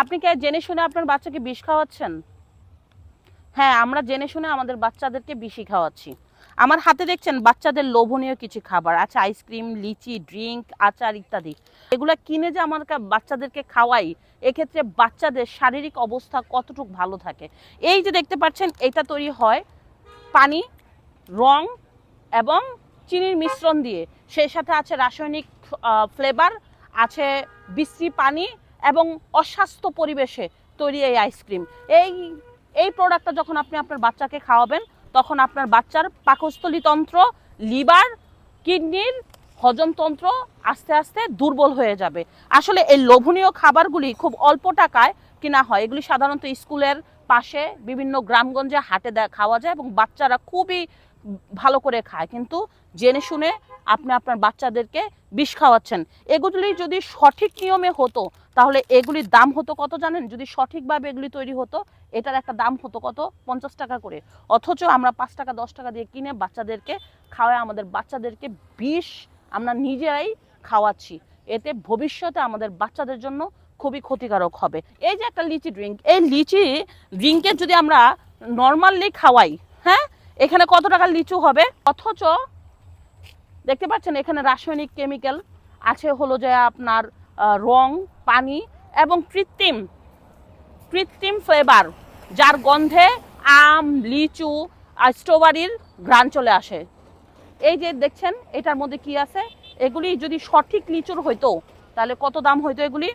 আপনি কি জেনে শুনে আপনার বাচ্চাকে বিষ খাওয়াচ্ছেন? হ্যাঁ, আমরা জেনে শুনে আমাদের বাচ্চাদেরকে বিষই খাওয়াচ্ছি। আমার হাতে দেখছেন বাচ্চাদের লোভনীয় কিছু খাবার আছে, আইসক্রিম, লিচি, ড্রিঙ্ক, আচার ইত্যাদি। এগুলা কিনে যে আমার বাচ্চাদেরকে খাওয়াই, এক্ষেত্রে বাচ্চাদের শারীরিক অবস্থা কতটুকু ভালো থাকে। এই যে দেখতে পাচ্ছেন, এটা তৈরি হয় পানি, রং এবং চিনির মিশ্রণ দিয়ে। সেই সাথে আছে রাসায়নিক ফ্লেভার, আছে বিশ্রী পানি এবং অস্বাস্থ্য পরিবেশে তৈরি এই আইসক্রিম। এই এই প্রোডাক্টটা যখন আপনি আপনার বাচ্চাকে খাওয়াবেন, তখন আপনার বাচ্চার পাকস্থলীতন্ত্র, লিভার, কিডনির হজমতন্ত্র আস্তে আস্তে দুর্বল হয়ে যাবে। আসলে এই লোভনীয় খাবারগুলি খুব অল্প টাকায় কেনা হয়। এগুলি সাধারণত স্কুলের পাশে বিভিন্ন গ্রামগঞ্জে হাটে খাওয়া যায় এবং বাচ্চারা খুবই ভালো করে খায়। কিন্তু জেনে শুনে আপনি আপনার বাচ্চাদেরকে বিষ খাওয়াচ্ছেন। এগুলি যদি সঠিক নিয়মে হতো, তাহলে এগুলির দাম হতো কত জানেন? যদি সঠিকভাবে এগুলি তৈরি হতো, এটার একটা দাম হতো কত? 50 টাকা করে। অথচ আমরা 5 টাকা 10 টাকা দিয়ে কিনে বাচ্চাদেরকে খাওয়ায় আমাদের বাচ্চাদেরকে বিষ আমরা নিজেরাই খাওয়াচ্ছি। এতে ভবিষ্যতে আমাদের বাচ্চাদের জন্য খুবই ক্ষতিকারক হবে। এই যে একটা লিচি ড্রিঙ্ক, এই লিচি ড্রিঙ্কের যদি আমরা নর্মালি খাওয়াই, হ্যাঁ, এখানে কত টাকার লিচু হবে? অথচ দেখতে পাচ্ছেন এখানে রাসায়নিক কেমিক্যাল আছে, হলো যে আপনার রং, পানি এবং কৃত্রিম ফ্লেভার, যার গন্ধে আম, লিচু আর স্ট্রবেরির ঘ্রাণ চলে আসে। এই যে দেখছেন এটার মধ্যে কি আছে। এগুলি যদি সঠিক লিচুর হইতো, তাহলে কত দাম হইতো? এগুলি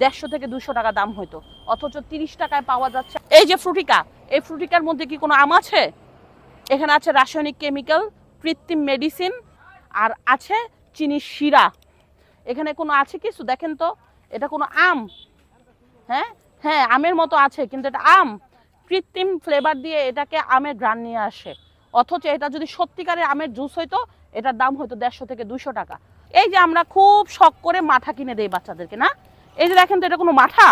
150 থেকে 200 টাকা দাম হইতো। অথচ 30 টাকায় পাওয়া যাচ্ছে। এই যে ফ্রুটিকা, এই ফ্রুটিকার মধ্যে কি কোনো আম আছে? এখানে আছে রাসায়নিক কেমিক্যাল, কৃত্রিম মেডিসিন, আর আছে চিনির শিরা। এখানে কোনো আছে কিছু? দেখেন তো, এটা কোনো আম? হ্যাঁ হ্যাঁ, আমের মতো আছে, কিন্তু এটা আম? কৃত্রিম ফ্লেভার দিয়ে এটাকে আমের ঘ্রাণ নিয়ে আসে। অথচ এটা যদি সত্যিকারের আমের জুস হইতো, এটার দাম হয়তো 150 থেকে 200 টাকা। এই যে আমরা খুব শখ করে মাঠা কিনে দেই বাচ্চাদেরকে, না? এই যে দেখেন তো, এটা কোনো মাঠা?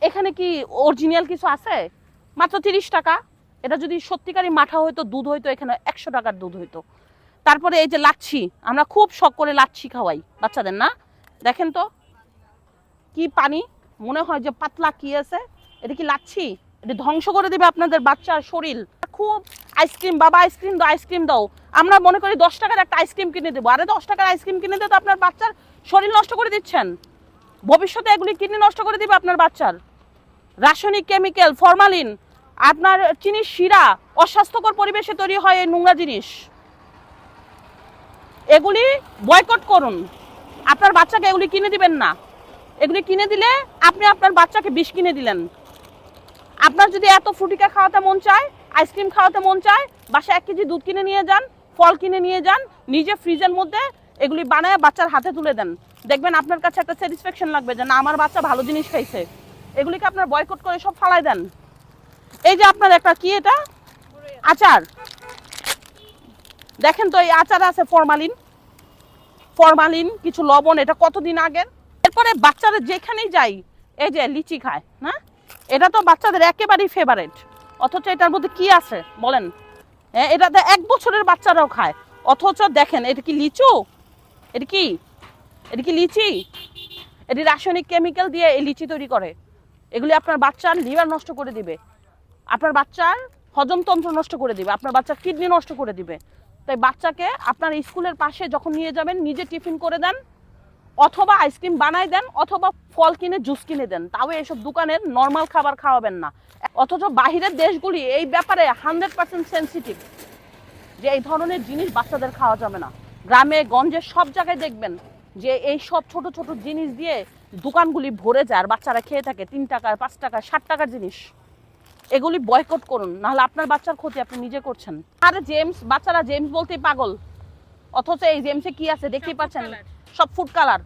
এখানে কি অরিজিনাল কিছু আছে? মাত্র 30 টাকা। এটা যদি সত্যিকারই মাঠা হইতো, দুধ হইতো এখানে 100 টাকার দুধ হইতো। তারপরে এই যে লাচ্ছি, আমরা খুব শখ করে লাচ্ছি খাওয়াই বাচ্চাদের, না? দেখেন তো কি পানি, মনে হয় যে পাতলা কি আছে। এটা কি লাচ্ছি? এটা ধ্বংস করে দিবে আপনাদের বাচ্চার শরীর। খুব আইসক্রিম, বাবা আইসক্রিম দাও, আইসক্রিম দাও। আমরা মনে করি 10 টাকার একটা আইসক্রিম কিনে দেবো। আরে 10 টাকার আইসক্রিম কিনে দিয়ে তো আপনার বাচ্চার শরীর নষ্ট করে দিচ্ছেন। ভবিষ্যতে এগুলি কিডনি নষ্ট করে দিবে আপনার বাচ্চার। রাসায়নিক কেমিক্যাল, ফরমালিন, আপনার চিনির শিরা, অস্বাস্থ্যকর পরিবেশে তৈরি হয় এই নোংরা জিনিস। এগুলি বয়কট করুন। আপনার বাচ্চাকে এগুলি কিনে দিবেন না। এগুলি কিনে দিলে আপনি আপনার বাচ্চাকে বিষ কিনে দিলেন। আপনার যদি এত ফ্রুটিকা খাওয়াতে মন চায়, আইসক্রিম খাওয়াতে মন চায়, বাসায় 1 কেজি দুধ কিনে নিয়ে যান, ফল কিনে নিয়ে যান, নিজে ফ্রিজের মধ্যে এগুলি বানায় বাচ্চার হাতে তুলে দেন। দেখবেন আপনার কাছে একটা স্যাটিসফ্যাকশন লাগবে যে না, আমার বাচ্চা ভালো জিনিস খাইছে। এগুলিকে আপনার বয়কট করে সব ফালাই দেন। এই যে আপনার একটা কি, এটা আচার, দেখেন তো, এই আচার আছে ফরমালিন, কিছু লবণ। এটা কতদিন আগের। এরপরে বাচ্চারা যেখানেই যাই, এই যে লিচি খায়, না? এটা তো বাচ্চাদের একেবারেই ফেভারিট। অথচ এটার মধ্যে কি আছে বলেন? হ্যাঁ, এটাতে 1 বছরের বাচ্চারাও খায়। অথচ দেখেন, এটা কি লিচু? এটা কি লিচি? এটি রাসায়নিক কেমিক্যাল দিয়ে এই লিচি তৈরি করে। এগুলি আপনার বাচ্চার লিভার নষ্ট করে দিবে, আপনার বাচ্চার হজমতন্ত্র নষ্ট করে দিবে, আপনার বাচ্চার কিডনি নষ্ট করে দিবে। তাই বাচ্চাকে আপনার স্কুলের পাশে যখন নিয়ে যাবেন, নিজে টিফিন করে দেন, অথবা আইসক্রিম বানাই দেন, অথবা ফল কিনে জুস কিনে দেন। তাও এসব দোকানের নর্মাল খাবার খাওয়াবেন না। অথচ বাহিরের দেশগুলি এই ব্যাপারে 100% সেন্সিটিভ, যে এই ধরনের জিনিস বাচ্চাদের খাওয়া যাবে না। গ্রামে গঞ্জে সব জায়গায় দেখবেন যে এই সব ছোট ছোট জিনিস দিয়ে দোকানগুলি ভরে যায়, আর বাচ্চারা খেয়ে থাকে 3 টাকা, 5 টাকা, 60 টাকার জিনিস। এগুলি বয়কট করুন, নাহলে আপনার বাচ্চার ক্ষতি আপনি নিজে করছেন। আরে জেমস, বাচ্চারা জেমস বলতেই পাগল। অথচ এই জেমসে কি আছে দেখতেই পাচ্ছেন, সব ফুড কালার।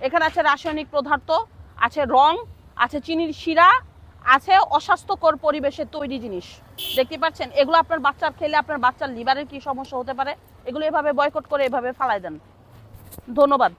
এখানে আছে রাসায়নিক পদার্থ, আছে রং, আছে চিনির শিরা, আছে অস্বাস্থ্যকর পরিবেশে তৈরি জিনিস। দেখতে পাচ্ছেন, এগুলো আপনার বাচ্চার খেলে আপনার বাচ্চার লিভারের কি সমস্যা হতে পারে। এগুলো এভাবে বয়কট করে এভাবে ফালাই দেন। ধন্যবাদ।